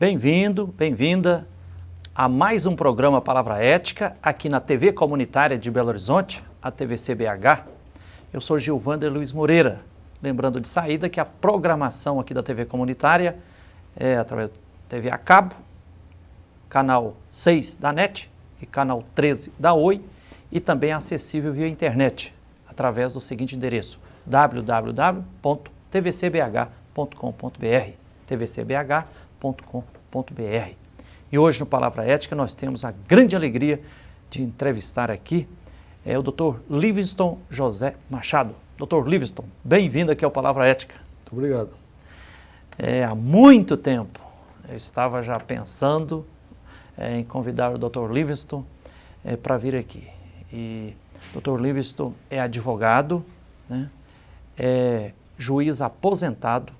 Bem-vindo, bem-vinda a mais um programa Palavra Ética aqui na TV Comunitária de Belo Horizonte, a TVC-BH. Eu sou Gilvander Luiz Moreira, lembrando de saída que a programação aqui da TV Comunitária é através da TV a cabo, canal 6 da NET e canal 13 da Oi, e também é acessível via internet, através do seguinte endereço, www.tvcbh.com.br, tvcbh.com.br. E hoje no Palavra Ética nós temos a grande alegria de entrevistar aqui o Dr. Livingston José Machado. Dr. Livingston, bem-vindo aqui ao Palavra Ética. Muito obrigado. Há muito tempo eu estava já pensando em convidar o Dr. Livingston para vir aqui. E o Dr. Livingston é advogado, né? É juiz aposentado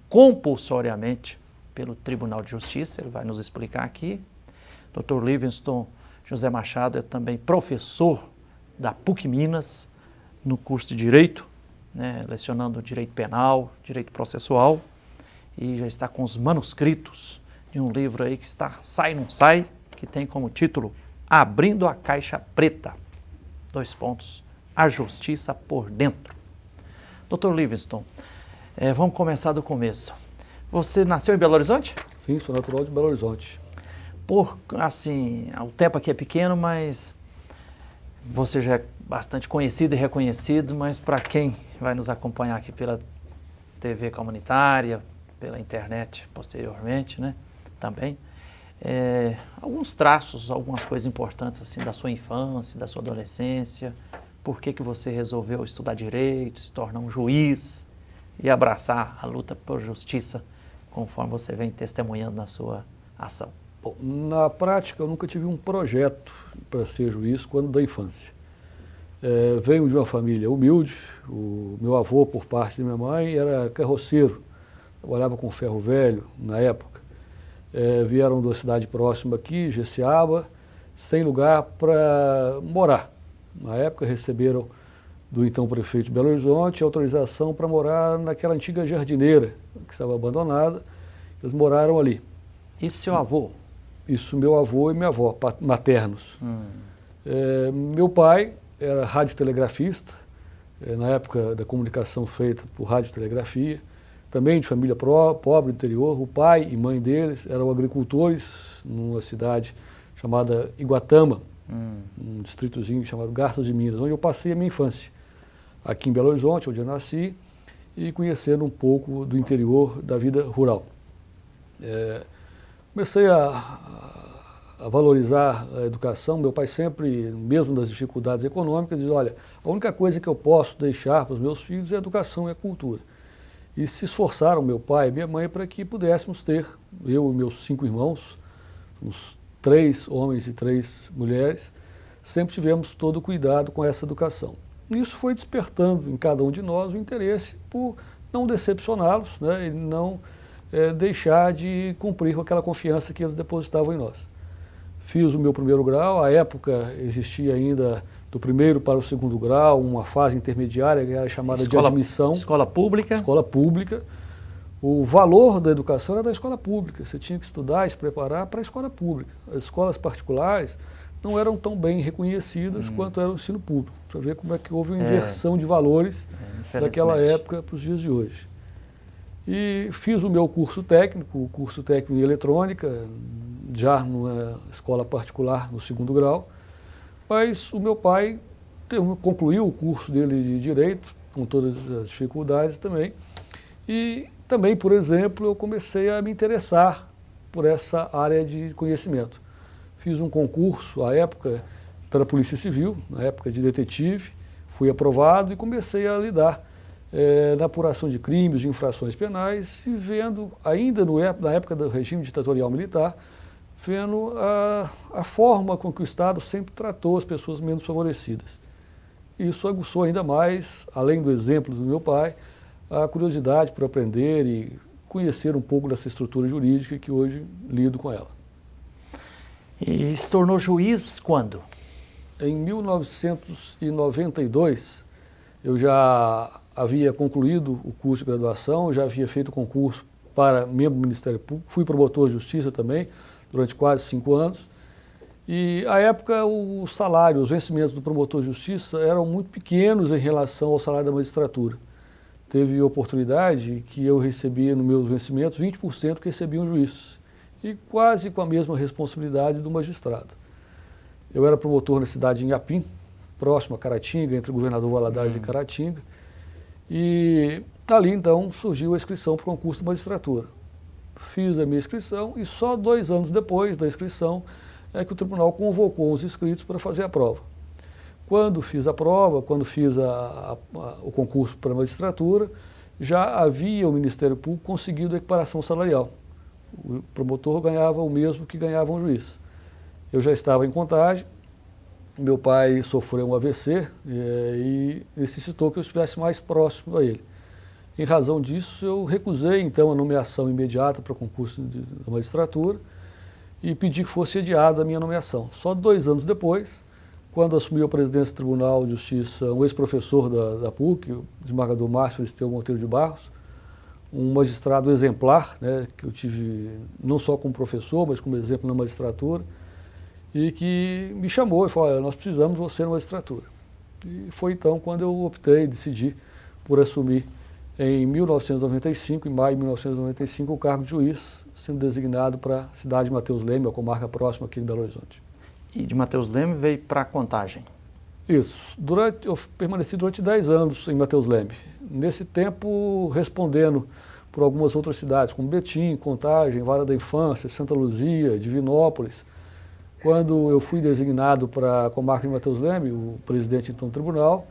compulsoriamente pelo Tribunal de Justiça, ele vai nos explicar aqui. Dr. Livingston José Machado é também professor da PUC Minas, no curso de Direito, né, lecionando Direito Penal, Direito Processual, e já está com os manuscritos de um livro aí que está Sai Não Sai, que tem como título Abrindo a Caixa Preta, : A Justiça por Dentro. Dr. Livingston, vamos começar do começo. Você nasceu em Belo Horizonte? Sim, sou natural de Belo Horizonte. O tempo aqui é pequeno, mas você já é bastante conhecido e reconhecido, mas para quem vai nos acompanhar aqui pela TV comunitária, pela internet posteriormente, né, também, alguns traços, algumas coisas importantes assim da sua infância, da sua adolescência, por que você resolveu estudar direito, se tornar um juiz e abraçar a luta por justiça, conforme você vem testemunhando na sua ação. Bom, na prática, eu nunca tive um projeto para ser juiz quando da infância. Venho de uma família humilde, o meu avô, por parte de minha mãe, era carroceiro, trabalhava com ferro velho na época. Vieram da cidade próxima aqui, Jeceaba, sem lugar para morar. Na época receberam do então prefeito de Belo Horizonte autorização para morar naquela antiga jardineira que estava abandonada. Eles moraram ali. E seu avô? Isso, meu avô e minha avó, maternos. Meu pai era radiotelegrafista, na época da comunicação feita por radiotelegrafia, também de família pobre do interior. O pai e mãe deles eram agricultores numa cidade chamada Iguatama, um distritozinho chamado Garças de Minas, onde eu passei a minha infância. Aqui em Belo Horizonte, onde eu nasci, e conhecendo um pouco do interior, da vida rural. Comecei a valorizar a educação. Meu pai sempre, mesmo nas dificuldades econômicas, dizia: olha, a única coisa que eu posso deixar para os meus filhos é a educação e a cultura. E se esforçaram, meu pai e minha mãe, para que pudéssemos ter, eu e meus 5 irmãos, uns 3 homens e 3 mulheres, sempre tivemos todo o cuidado com essa educação. Isso foi despertando em cada um de nós o interesse por não decepcioná-los, né, e não deixar de cumprir com aquela confiança que eles depositavam em nós. Fiz o meu primeiro grau. À época existia ainda do primeiro para o segundo grau uma fase intermediária que era chamada de admissão. Escola pública? Escola pública. O valor da educação era da escola pública. Você tinha que estudar e se preparar para a escola pública. As escolas particulares não eram tão bem reconhecidas quanto era o ensino público. Para ver como é que houve uma inversão de valores daquela época para os dias de hoje. E fiz o meu curso técnico, o curso técnico em eletrônica, já numa escola particular no segundo grau, mas o meu pai concluiu o curso dele de Direito, com todas as dificuldades também, e também, por exemplo, eu comecei a me interessar por essa área de conhecimento. Fiz um concurso, à época, para a Polícia Civil, na época de detetive, fui aprovado e comecei a lidar na apuração de crimes, de infrações penais, e vendo, ainda na época do regime ditatorial militar, vendo a forma com que o Estado sempre tratou as pessoas menos favorecidas. Isso aguçou ainda mais, além do exemplo do meu pai, a curiosidade por aprender e conhecer um pouco dessa estrutura jurídica que hoje lido com ela. E se tornou juiz quando? Em 1992, eu já havia concluído o curso de graduação, já havia feito concurso para membro do Ministério Público, fui promotor de justiça também, durante quase 5 anos. E, à época, o salário, os vencimentos do promotor de justiça eram muito pequenos em relação ao salário da magistratura. Teve oportunidade que eu recebia nos meus vencimentos 20% que recebia um juiz, e quase com a mesma responsabilidade do magistrado. Eu era promotor na cidade de Inhapim, próximo a Caratinga, entre o Governador Valadares e Caratinga, e ali então surgiu a inscrição para o concurso de magistratura. Fiz a minha inscrição e só 2 anos depois da inscrição é que o tribunal convocou os inscritos para fazer a prova. Quando fiz a prova, quando fiz o concurso para a magistratura, já havia o Ministério Público conseguido a equiparação salarial. O promotor ganhava o mesmo que ganhava um juiz. Eu já estava em Contagem, meu pai sofreu um AVC e necessitou que eu estivesse mais próximo a ele. Em razão disso, eu recusei então a nomeação imediata para o concurso da magistratura e pedi que fosse adiada a minha nomeação. Só 2 anos depois, quando assumiu a presidência do Tribunal de Justiça um ex-professor da PUC, o desembargador Márcio Esteu Monteiro de Barros, um magistrado exemplar, né, que eu tive não só como professor, mas como exemplo na magistratura, e que me chamou e falou: olha, nós precisamos de você na magistratura. E foi então quando eu optei, decidi por assumir em 1995, em maio de 1995, o cargo de juiz, sendo designado para a cidade de Mateus Leme, a comarca próxima aqui de Belo Horizonte. E de Mateus Leme veio para Contagem? Isso. Eu permaneci durante 10 anos em Mateus Leme. Nesse tempo, respondendo por algumas outras cidades, como Betim, Contagem, Vara da Infância, Santa Luzia, Divinópolis. Quando eu fui designado para a comarca de Mateus Leme, o presidente então do tribunal,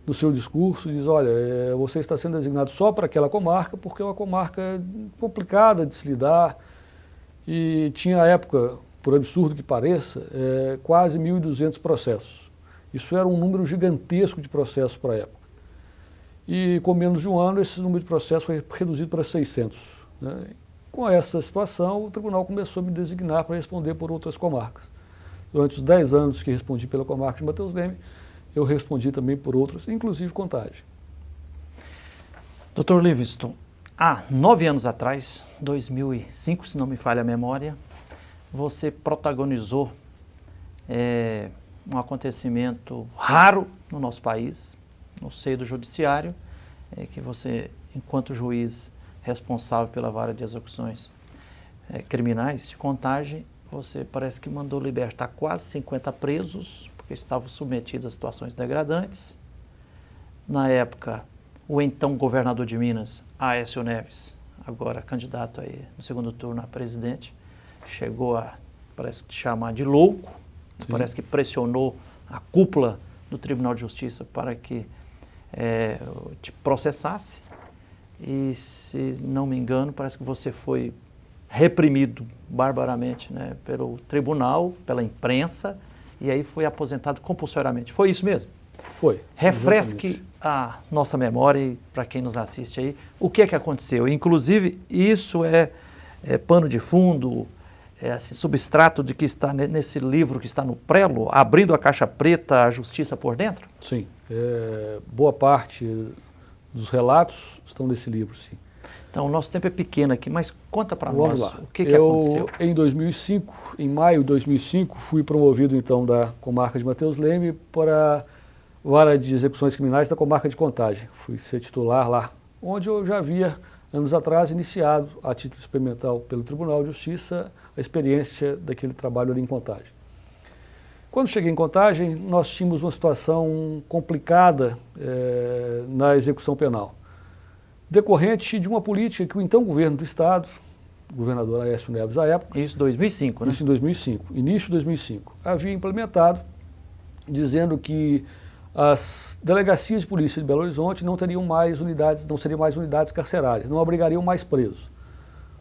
no seu discurso, diz: olha, você está sendo designado só para aquela comarca, porque é uma comarca complicada de se lidar, e tinha à época, por absurdo que pareça, quase 1.200 processos. Isso era um número gigantesco de processos para a época. E com menos de um ano, esse número de processos foi reduzido para 600. Né? Com essa situação, o tribunal começou a me designar para responder por outras comarcas. Durante os 10 anos que respondi pela comarca de Mateus Leme, eu respondi também por outras, inclusive Contagem. Dr. Livingston, há 9 anos atrás, 2005, se não me falha a memória, você protagonizou um acontecimento raro no nosso país, no seio do judiciário, que você, enquanto juiz responsável pela vara de execuções criminais de Contagem, você parece que mandou libertar quase 50 presos, porque estavam submetidos a situações degradantes. Na época, o então governador de Minas, Aécio Neves, agora candidato aí no segundo turno a presidente, chegou a, parece que, chamar de louco. Sim. Parece que pressionou a cúpula do Tribunal de Justiça para que te processasse. E, se não me engano, parece que você foi reprimido barbaramente, né, pelo tribunal, pela imprensa, e aí foi aposentado compulsoriamente. Foi isso mesmo? Foi. Refresque exatamente a nossa memória, para quem nos assiste aí, o que é que aconteceu. Inclusive, isso é pano de fundo, assim, substrato de que está nesse livro que está no prelo, Abrindo a Caixa Preta, a Justiça por Dentro? Sim. Boa parte dos relatos estão nesse livro, sim. Então, o nosso tempo é pequeno aqui, mas conta para nós lá. O que aconteceu. Em 2005, em maio de 2005, fui promovido então da comarca de Mateus Leme para a vara de execuções criminais da comarca de Contagem. Fui ser titular lá, onde eu já havia, anos atrás, iniciado a título experimental pelo Tribunal de Justiça a experiência daquele trabalho ali em Contagem. Quando cheguei em Contagem, nós tínhamos uma situação complicada na execução penal, decorrente de uma política que o então governo do Estado, o governador Aécio Neves à época... Isso em 2005, né? Isso em 2005, início de 2005. Havia implementado, dizendo que as delegacias de polícia de Belo Horizonte não seriam mais unidades carcerárias, não abrigariam mais presos.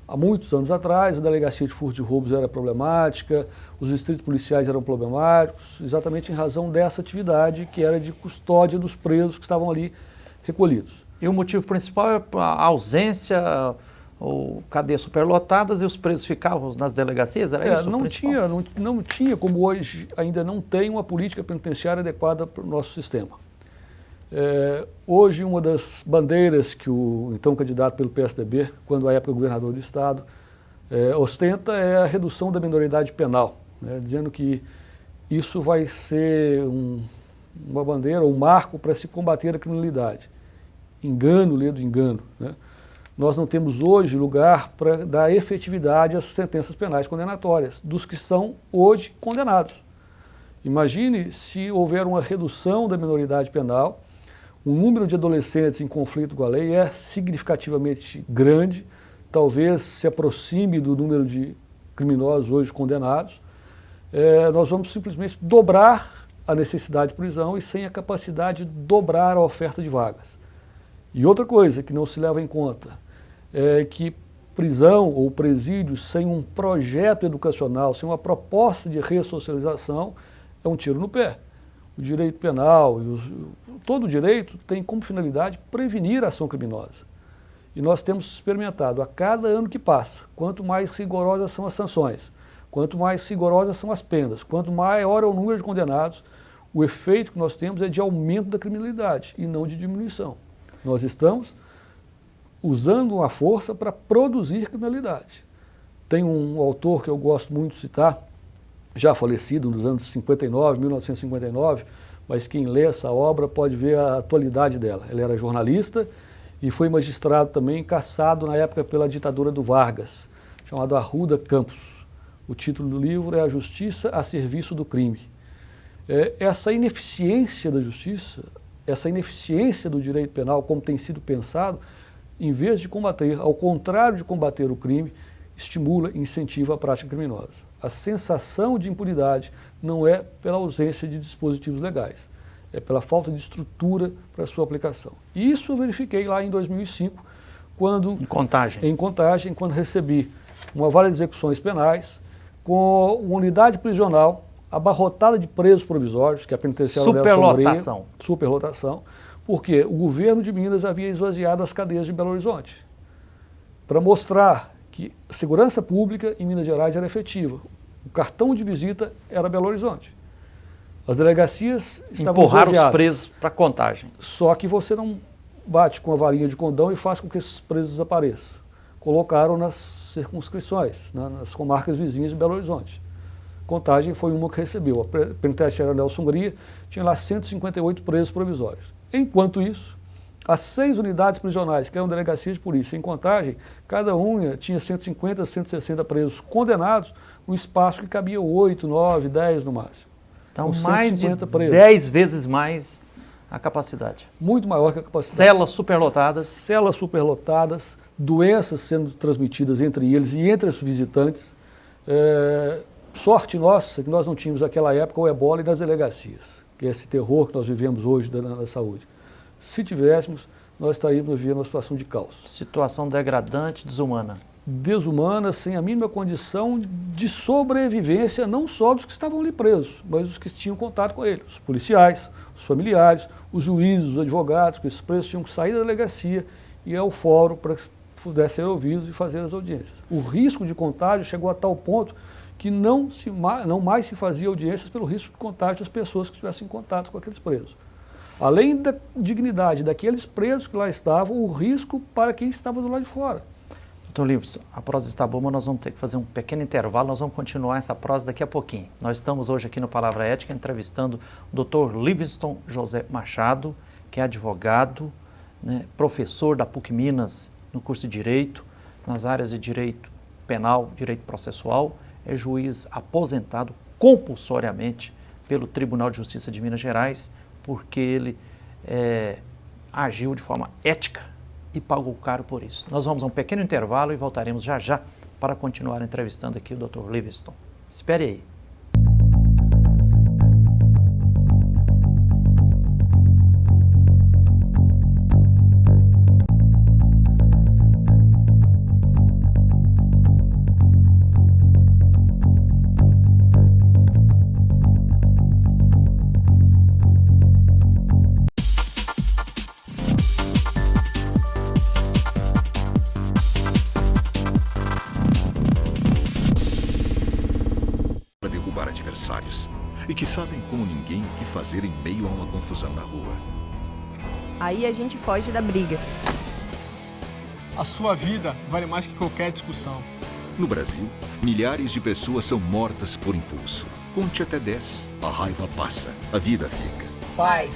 Há muitos anos atrás, a delegacia de furto e roubos era problemática, os distritos policiais eram problemáticos, exatamente em razão dessa atividade que era de custódia dos presos que estavam ali recolhidos. E o motivo principal é a ausência, ou cadeias superlotadas, e os presos ficavam nas delegacias? Era isso? Não tinha, como hoje ainda não tem, uma política penitenciária adequada para o nosso sistema. Hoje, uma das bandeiras que o então candidato pelo PSDB, quando à época governador do estado, ostenta é a redução da minoridade penal, né, dizendo que isso vai ser uma bandeira, um marco para se combater a criminalidade. Engano, lê do engano, né? Nós não temos hoje lugar para dar efetividade às sentenças penais condenatórias dos que são hoje condenados. Imagine se houver uma redução da minoridade penal, o número de adolescentes em conflito com a lei é significativamente grande, talvez se aproxime do número de criminosos hoje condenados. Nós vamos simplesmente dobrar a necessidade de prisão e sem a capacidade de dobrar a oferta de vagas. E outra coisa que não se leva em conta é que prisão ou presídio sem um projeto educacional, sem uma proposta de ressocialização, é um tiro no pé. O direito penal, todo o direito tem como finalidade prevenir a ação criminosa. E nós temos experimentado a cada ano que passa, quanto mais rigorosas são as sanções, quanto mais rigorosas são as penas, quanto maior é o número de condenados, o efeito que nós temos é de aumento da criminalidade e não de diminuição. Nós estamos usando a força para produzir criminalidade. Tem um autor que eu gosto muito de citar, já falecido nos anos 1959, mas quem lê essa obra pode ver a atualidade dela. Ele era jornalista e foi magistrado também, cassado na época pela ditadura do Vargas, chamado Arruda Campos. O título do livro é A Justiça a Serviço do Crime. Essa ineficiência da justiça, essa ineficiência do direito penal, como tem sido pensado, em vez de combater, ao contrário de combater o crime, estimula e incentiva a prática criminosa. A sensação de impunidade não é pela ausência de dispositivos legais, é pela falta de estrutura para sua aplicação. E isso eu verifiquei lá em 2005, em Contagem, quando recebi uma vara de execuções penais, com uma unidade prisional abarrotada de presos provisórios, que é a penitenciária Superlotação. Superlotação, porque o governo de Minas havia esvaziado as cadeias de Belo Horizonte, para mostrar que a segurança pública em Minas Gerais era efetiva. O cartão de visita era Belo Horizonte. As delegacias estavam empurraram esvaziadas. os presos para Contagem. Só que você não bate com a varinha de condão e faz com que esses presos desapareçam. Colocaram nas circunscrições, nas comarcas vizinhas de Belo Horizonte. Contagem foi uma que recebeu. A penitenciária Nelson Hungria tinha lá 158 presos provisórios. Enquanto isso, as 6 unidades prisionais, que eram delegacias de polícia em Contagem, cada uma tinha 150, 160 presos condenados, um espaço que cabia 8, 9, 10 no máximo. Então, mais de 10 vezes mais a capacidade. Muito maior que a capacidade. Celas superlotadas. Celas superlotadas, doenças sendo transmitidas entre eles e entre os visitantes. Sorte nossa que nós não tínhamos naquela época o ebola nas delegacias, que é esse terror que nós vivemos hoje na saúde. Se tivéssemos, nós estaríamos vivendo uma situação de caos. Situação degradante, desumana. Desumana, sem a mínima condição de sobrevivência, não só dos que estavam ali presos, mas dos que tinham contato com ele, os policiais, os familiares, os juízes, os advogados, que esses presos tinham que sair da delegacia e ir ao fórum para que pudessem ser ouvidos e fazer as audiências. O risco de contágio chegou a tal ponto que não mais se fazia audiências pelo risco de contágio das pessoas que estivessem em contato com aqueles presos. Além da dignidade daqueles presos que lá estavam, o risco para quem estava do lado de fora. Doutor Livingston, a prosa está boa, mas nós vamos ter que fazer um pequeno intervalo, nós vamos continuar essa prosa daqui a pouquinho. Nós estamos hoje aqui no Palavra Ética entrevistando o Dr. Livingston José Machado, que é advogado, né, professor da PUC Minas no curso de Direito, nas áreas de Direito Penal, Direito Processual, é juiz aposentado compulsoriamente pelo Tribunal de Justiça de Minas Gerais, porque ele agiu de forma ética e pagou caro por isso. Nós vamos a um pequeno intervalo e voltaremos já já para continuar entrevistando aqui o Dr. Livingston. Espere aí. E que sabem como ninguém o que fazer em meio a uma confusão na rua. Aí a gente foge da briga. A sua vida vale mais que qualquer discussão. No Brasil, milhares de pessoas são mortas por impulso. Conte até 10. A raiva passa, a vida fica. Paz,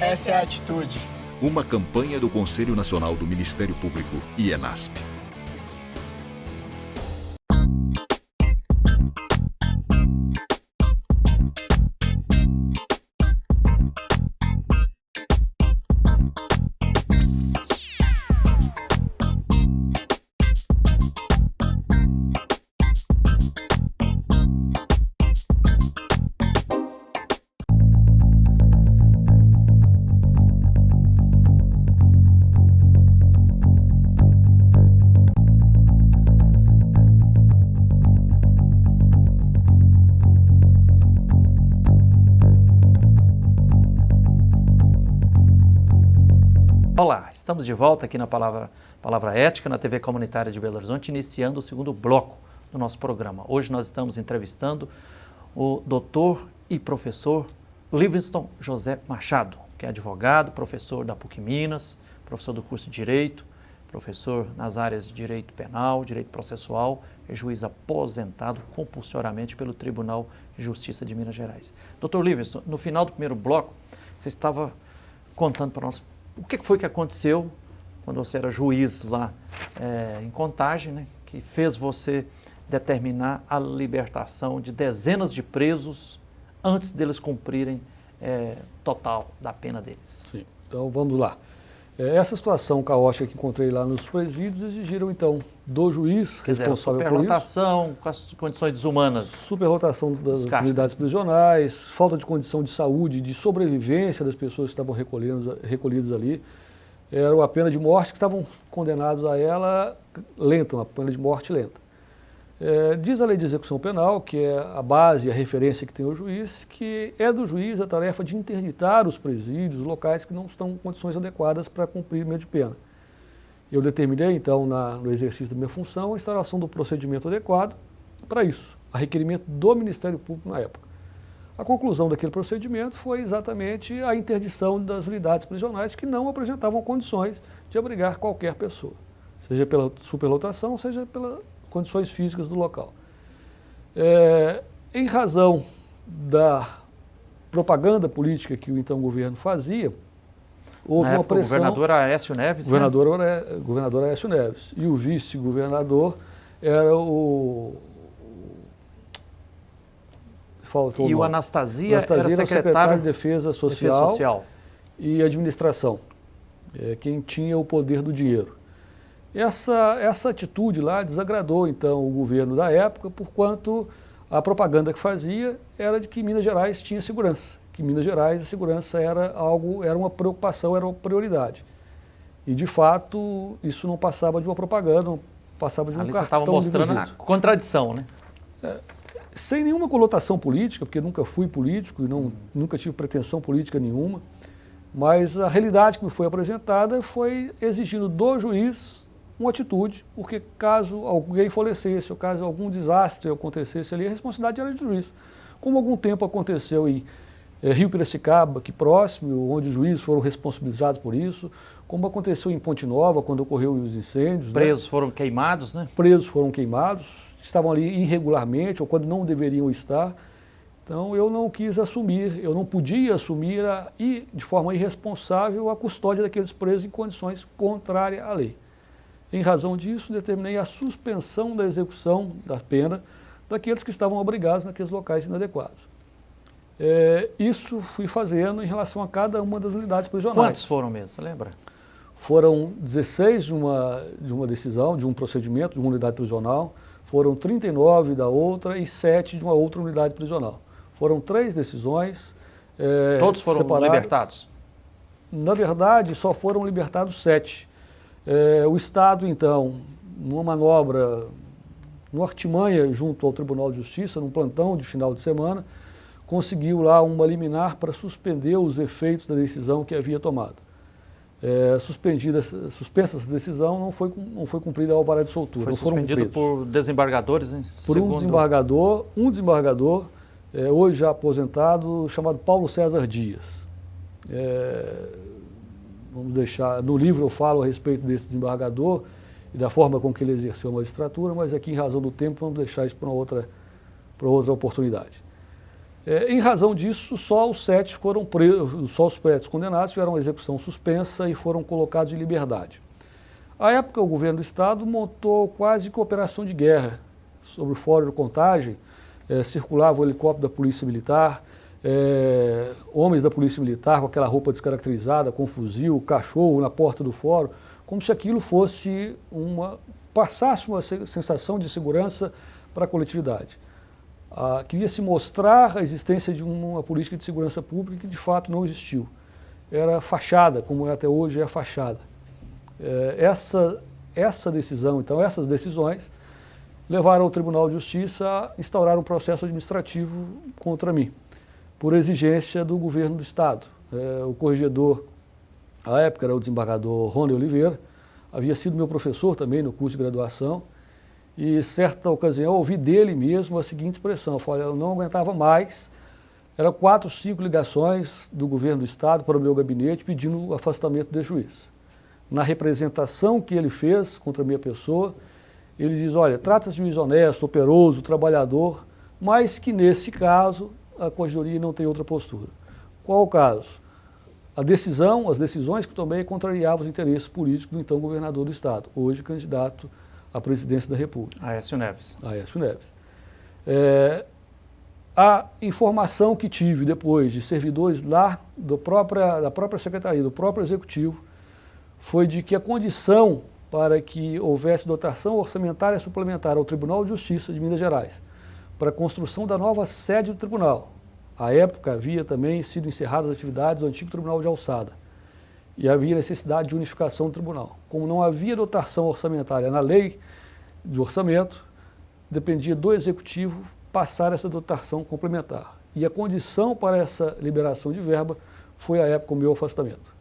essa é a atitude. Uma campanha do Conselho Nacional do Ministério Público e ENASP. Olá, estamos de volta aqui na Palavra Ética, na TV Comunitária de Belo Horizonte, iniciando o segundo bloco do nosso programa. Hoje nós estamos entrevistando o doutor e professor Livingston José Machado, que é advogado, professor da PUC Minas, professor do curso de Direito, professor nas áreas de Direito Penal, Direito Processual, é juiz aposentado compulsoriamente pelo Tribunal de Justiça de Minas Gerais. Doutor Livingston, no final do primeiro bloco, você estava contando para nós o que foi que aconteceu quando você era juiz lá em Contagem, né, que fez você determinar a libertação de dezenas de presos antes deles cumprirem total da pena deles. Sim, então vamos lá. Essa situação caótica que encontrei lá nos presídios exigiram então do juiz responsável por isso. Superlotação, com as condições desumanas. Superlotação das unidades prisionais, falta de condição de saúde, de sobrevivência das pessoas que estavam recolhidas ali. Era uma pena de morte que estavam condenados a ela lenta, uma pena de morte lenta. Diz a lei de execução penal, que é a base, a referência que tem o juiz, que é do juiz a tarefa de interditar os presídios, os locais que não estão em condições adequadas para cumprir meio de pena. Eu determinei, então, no exercício da minha função, a instalação do procedimento adequado para isso, a requerimento do Ministério Público na época. A conclusão daquele procedimento foi exatamente a interdição das unidades prisionais que não apresentavam condições de abrigar qualquer pessoa, seja pela superlotação, seja pelas condições físicas do local. Em razão da propaganda política que o então governo fazia, houve uma pressão. O governador Aécio Neves. Governador Aécio Neves. E o vice-governador era o o Anastasia era secretário de Defesa Social e Administração, quem tinha o poder do dinheiro. Essa atitude lá desagradou, então, o governo da época, porquanto a propaganda que fazia era de que Minas Gerais tinha segurança, que Minas Gerais a segurança era uma preocupação, era uma prioridade. E, de fato, isso não passava de uma propaganda, não passava de um cartão de visita. Ali você estava mostrando a contradição, né? Sem nenhuma conotação política, porque nunca fui político e nunca tive pretensão política nenhuma, mas a realidade que me foi apresentada foi exigindo do juiz uma atitude, porque caso alguém falecesse, ou caso algum desastre acontecesse ali, a responsabilidade era do juiz. Como algum tempo aconteceu em Rio Piracicaba, aqui próximo, onde os juízes foram responsabilizados por isso, como aconteceu em Ponte Nova, quando ocorreu os incêndios. Presos foram queimados, né? Presos foram queimados, estavam ali irregularmente, ou quando não deveriam estar. Então eu não quis assumir, eu não podia assumir de forma irresponsável a custódia daqueles presos em condições contrárias à lei. Em razão disso, determinei a suspensão da execução da pena daqueles que estavam abrigados naqueles locais inadequados. Isso fui fazendo em relação a cada uma das unidades prisionais. Quantos foram mesmo, você lembra? Foram 16 de uma decisão, de um procedimento, de uma unidade prisional, foram 39 da outra e 7 de uma outra unidade prisional. Foram 3 decisões Todos foram separadas. libertados? Na verdade, só foram libertados 7. O Estado, então, numa manobra, numa artimanha junto ao Tribunal de Justiça, num plantão de final de semana, conseguiu lá uma liminar para suspender os efeitos da decisão que havia tomado. Suspensa essa decisão, não foi cumprida a alvará de soltura. Foi suspendido por desembargadores, hein? Por um desembargador, hoje já aposentado, chamado Paulo César Dias. vamos deixar, no livro eu falo a respeito desse desembargador e da forma com que ele exerceu a magistratura, mas aqui, em razão do tempo, vamos deixar isso para outra oportunidade. Em razão disso, só os 7 foram presos, só os 7 condenados tiveram uma execução suspensa e foram colocados em liberdade. À época, o governo do Estado montou quase que operação de guerra sobre o Fórum de Contagem. Circulava o helicóptero da Polícia Militar, homens da Polícia Militar com aquela roupa descaracterizada, com fuzil, cachorro na porta do fórum, como se aquilo fosse passasse uma sensação de segurança para a coletividade. Queria se mostrar a existência de uma política de segurança pública que de fato não existiu. Era fachada, como até hoje é a fachada. Essa decisão, então, essas decisões levaram ao Tribunal de Justiça a instaurar um processo administrativo contra mim, por exigência do governo do Estado. O corregedor, à época, era o desembargador Rony Oliveira, havia sido meu professor também no curso de graduação, e certa ocasião eu ouvi dele mesmo a seguinte expressão: eu não aguentava mais, eram 4, 5 ligações do governo do Estado para o meu gabinete pedindo o afastamento desse juiz. Na representação que ele fez contra a minha pessoa, ele diz: olha, trata-se de juiz honesto, operoso, trabalhador, mas que nesse caso a corregedoria não tem outra postura. Qual o caso? As decisões que tomei contrariavam os interesses políticos do então governador do Estado, hoje candidato à presidência da República. Aécio Neves. Aécio Neves. A informação que tive depois de servidores lá da própria secretaria, do próprio executivo, foi de que a condição para que houvesse dotação orçamentária suplementar ao Tribunal de Justiça de Minas Gerais para a construção da nova sede do tribunal. À época havia também sido encerradas as atividades do antigo Tribunal de Alçada e havia necessidade de unificação do tribunal. Como não havia dotação orçamentária na lei de orçamento, dependia do Executivo passar essa dotação complementar. E a condição para essa liberação de verba foi, à época, o meu afastamento.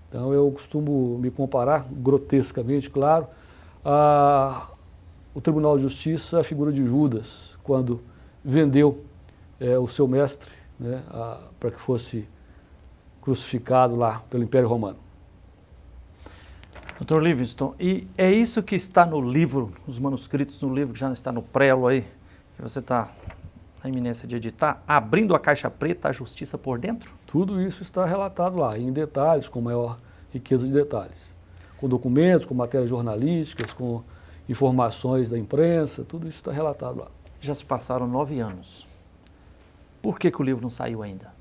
Então eu costumo me comparar, grotescamente, claro, o Tribunal de Justiça, a figura de Judas, quando vendeu o seu mestre, né, para que fosse crucificado lá pelo Império Romano. Dr. Livingston, e é isso que está no livro, os manuscritos no livro, que já não está no prelo aí, que você está na iminência de editar, Abrindo a Caixa Preta, a Justiça por Dentro? Tudo isso está relatado lá, em detalhes, com maior riqueza de detalhes. Com documentos, com matérias jornalísticas, com informações da imprensa, tudo isso está relatado lá. Já se passaram 9 anos. Por que o livro não saiu ainda?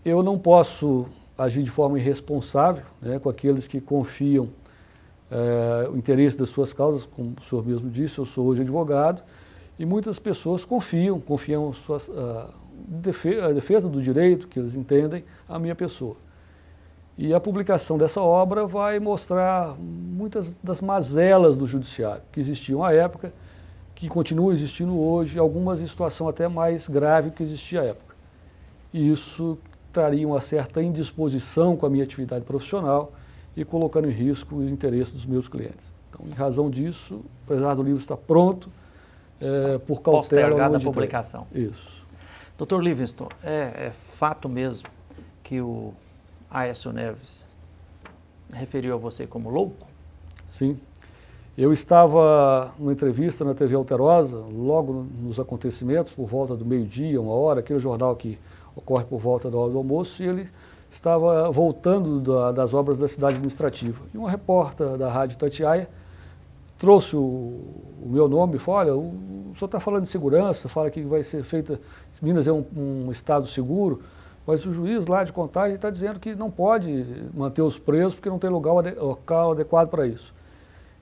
Eu não posso agir de forma irresponsável, né, com aqueles que confiam o interesse das suas causas, como o senhor mesmo disse, eu sou hoje advogado, e muitas pessoas confiam a defesa do direito, que eles entendem, à minha pessoa. E a publicação dessa obra vai mostrar muitas das mazelas do judiciário, que existiam à época, que continuam existindo hoje, algumas em situação até mais grave que existia à época. E isso traria uma certa indisposição com a minha atividade profissional e colocando em risco os interesses dos meus clientes. Então, em razão disso, apesar do livro estar pronto, por cautela... Postergada a publicação. Isso. Dr. Livingston, é fato mesmo que o Aécio Neves referiu a você como louco? Sim. Eu estava numa entrevista na TV Alterosa, logo nos acontecimentos, por volta do meio-dia, 1h, aquele jornal que ocorre por volta da hora do almoço, e ele estava voltando das obras da cidade administrativa. E uma repórter da Rádio Itatiaia trouxe o meu nome e falou: olha, o senhor está falando de segurança, fala que vai ser feita, Minas é um estado seguro, mas o juiz lá de Contagem está dizendo que não pode manter os presos porque não tem local adequado para isso.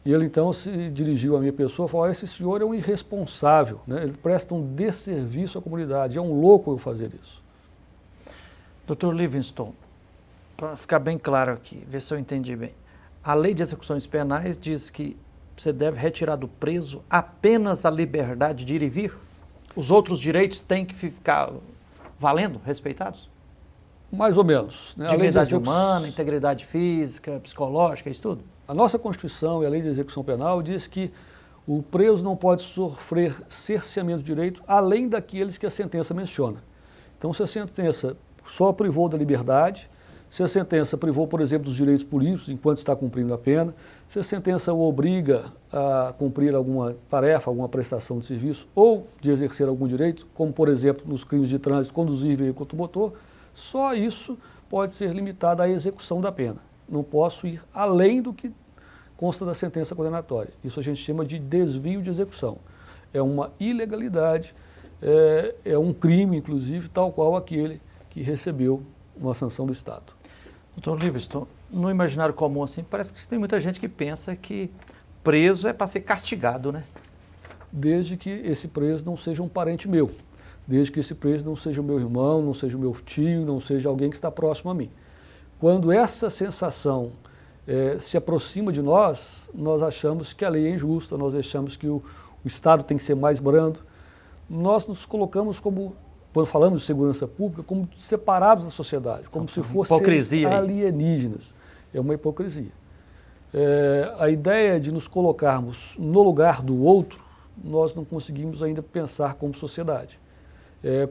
E ele então se dirigiu à minha pessoa e falou: esse senhor é um irresponsável, né? Ele presta um desserviço à comunidade, é um louco eu fazer isso. Dr. Livingston, para ficar bem claro aqui, ver se eu entendi bem. A lei de execuções penais diz que você deve retirar do preso apenas a liberdade de ir e vir? Os outros direitos têm que ficar valendo, respeitados? Mais ou menos. Né? Dignidade humana, integridade física, psicológica, isso tudo? A nossa Constituição e a Lei de Execução Penal diz que o preso não pode sofrer cerceamento de direito além daqueles que a sentença menciona. Então, se a sentença só privou da liberdade, Se a sentença privou, por exemplo, dos direitos políticos enquanto está cumprindo a pena, se a sentença o obriga a cumprir alguma tarefa, alguma prestação de serviço ou de exercer algum direito, como, por exemplo, nos crimes de trânsito, conduzir veículo automotor, só isso pode ser limitado à execução da pena. Não posso ir além do que consta da sentença condenatória. Isso a gente chama de desvio de execução. É uma ilegalidade, é um crime, inclusive, tal qual aquele que recebeu uma sanção do Estado. Doutor Livingston, no imaginário comum, assim, parece que tem muita gente que pensa que preso é para ser castigado, né? Desde que esse preso não seja um parente meu, desde que esse preso não seja o meu irmão, não seja o meu tio, não seja alguém que está próximo a mim. Quando essa sensação se aproxima de nós, nós achamos que a lei é injusta, nós achamos que o Estado tem que ser mais brando. Nós nos colocamos como, quando falamos de segurança pública, como separados da sociedade, como se fossem alienígenas. É uma hipocrisia. A ideia de nos colocarmos no lugar do outro, nós não conseguimos ainda pensar como sociedade,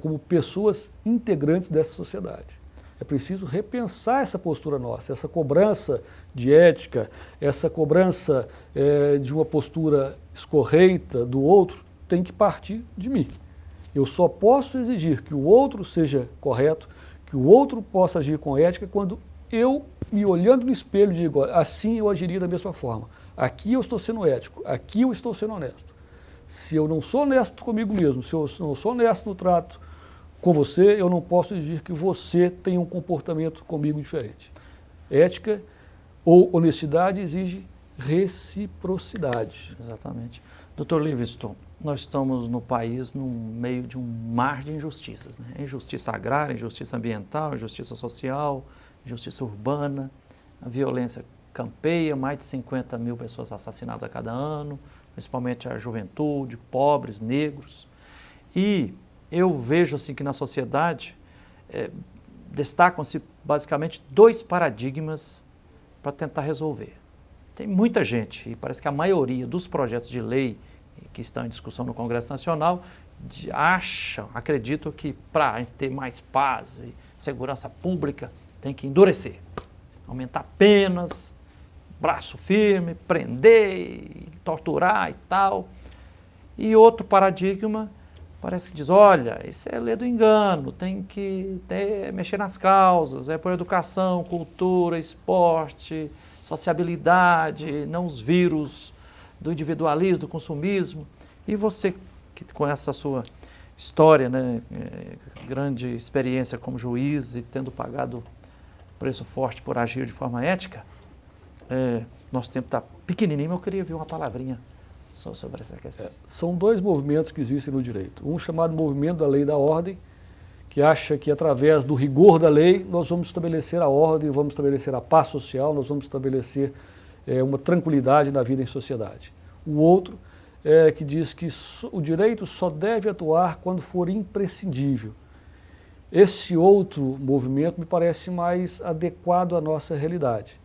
como pessoas integrantes dessa sociedade. É preciso repensar essa postura nossa, essa cobrança de ética, essa cobrança de uma postura escorreita do outro, tem que partir de mim. Eu só posso exigir que o outro seja correto, que o outro possa agir com ética quando eu, me olhando no espelho, digo, assim eu agiria da mesma forma. Aqui eu estou sendo ético, aqui eu estou sendo honesto. Se eu não sou honesto comigo mesmo, se eu não sou honesto no trato com você, eu não posso exigir que você tenha um comportamento comigo diferente. Ética ou honestidade exige reciprocidade. Exatamente. Doutor Livingston, nós estamos no país no meio de um mar de injustiças, né? Injustiça agrária, injustiça ambiental, injustiça social, injustiça urbana, a violência campeia, mais de 50 mil pessoas assassinadas a cada ano, principalmente a juventude, pobres, negros. E eu vejo assim que na sociedade destacam-se basicamente dois paradigmas para tentar resolver. Tem muita gente, e parece que a maioria dos projetos de lei que estão em discussão no Congresso Nacional acreditam que para ter mais paz e segurança pública tem que endurecer, aumentar penas, braço firme, prender, torturar e tal. E outro paradigma parece que diz, olha, isso é lei do engano, tem que mexer nas causas, é por educação, cultura, esporte, sociabilidade, não os vírus do individualismo, do consumismo. E você, que com essa sua história, né, grande experiência como juiz e tendo pagado preço forte por agir de forma ética, nosso tempo está pequenininho, mas eu queria ver uma palavrinha sobre essa questão. São dois movimentos que existem no direito. Um chamado movimento da lei e da ordem, que acha que através do rigor da lei nós vamos estabelecer a ordem, vamos estabelecer a paz social, nós vamos estabelecer uma tranquilidade na vida em sociedade. O outro que diz que o direito só deve atuar quando for imprescindível. Esse outro movimento me parece mais adequado à nossa realidade.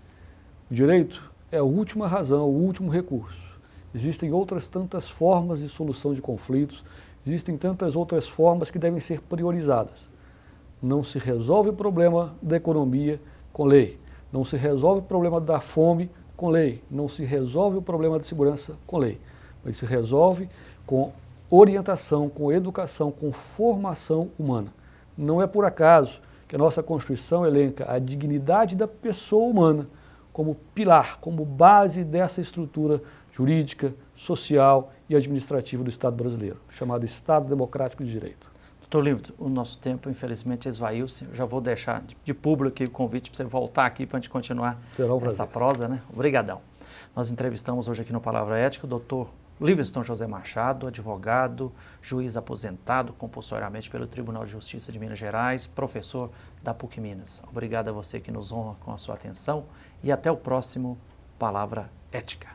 O direito é a última razão, o último recurso. Existem outras tantas formas de solução de conflitos, existem tantas outras formas que devem ser priorizadas. Não se resolve o problema da economia com lei, não se resolve o problema da fome com lei, não se resolve o problema da segurança com lei, mas se resolve com orientação, com educação, com formação humana. Não é por acaso que a nossa Constituição elenca a dignidade da pessoa humana como pilar, como base dessa estrutura jurídica, social e administrativa do Estado brasileiro, chamado Estado Democrático de Direito. Doutor Livingston, o nosso tempo, infelizmente, esvaiu-se. Já vou deixar de público aqui o convite para você voltar aqui para a gente continuar essa prosa, né? Obrigadão. Nós entrevistamos hoje aqui no Palavra Ética o doutor Livingston José Machado, advogado, juiz aposentado compulsoriamente pelo Tribunal de Justiça de Minas Gerais, professor da PUC Minas. Obrigado a você que nos honra com a sua atenção e até o próximo Palavra Ética.